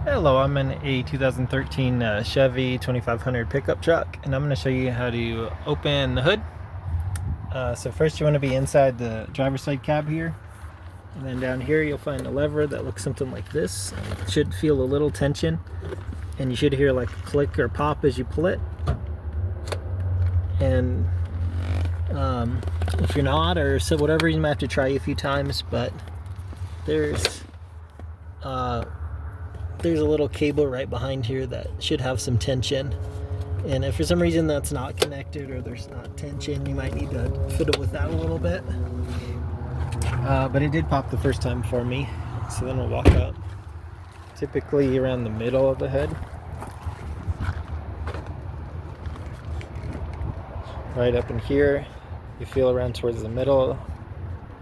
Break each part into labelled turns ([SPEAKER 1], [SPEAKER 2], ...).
[SPEAKER 1] Hello, I'm in a 2013 Chevy 2500 pickup truck, and I'm going to show you how to open the hood. So first you want to be inside the driver's side cab here, and then down here you'll find a lever that looks something like this. It should feel a little tension, and you should hear like a click or pop as you pull it. And if you're not, or so whatever, you might have to try a few times, but there's a little cable right behind here that should have some tension, and if for some reason that's not connected or there's not tension, you might need to fiddle with that a little bit. But it did pop the first time for me, so then we'll walk up typically around the middle of the head, right up in here. You feel around towards the middle.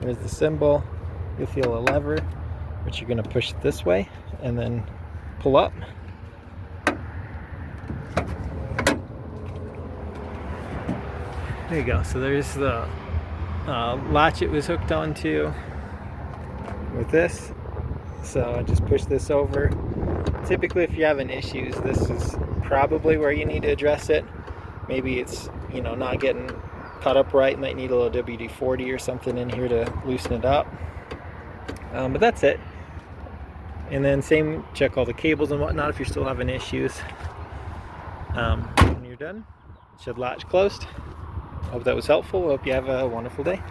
[SPEAKER 1] There's the symbol. You'll feel a lever which you're going to push this way and then pull up. There you go. So there's the latch it was hooked onto with this. So I just push this over. Typically, if you're having issues, this is probably where you need to address it. Maybe it's, not getting caught up right. Might need a little WD-40 or something in here to loosen it up. But that's it. And then same, check all the cables and whatnot if you're still having issues. When you're done, it should latch closed. Hope that was helpful. Hope you have a wonderful day.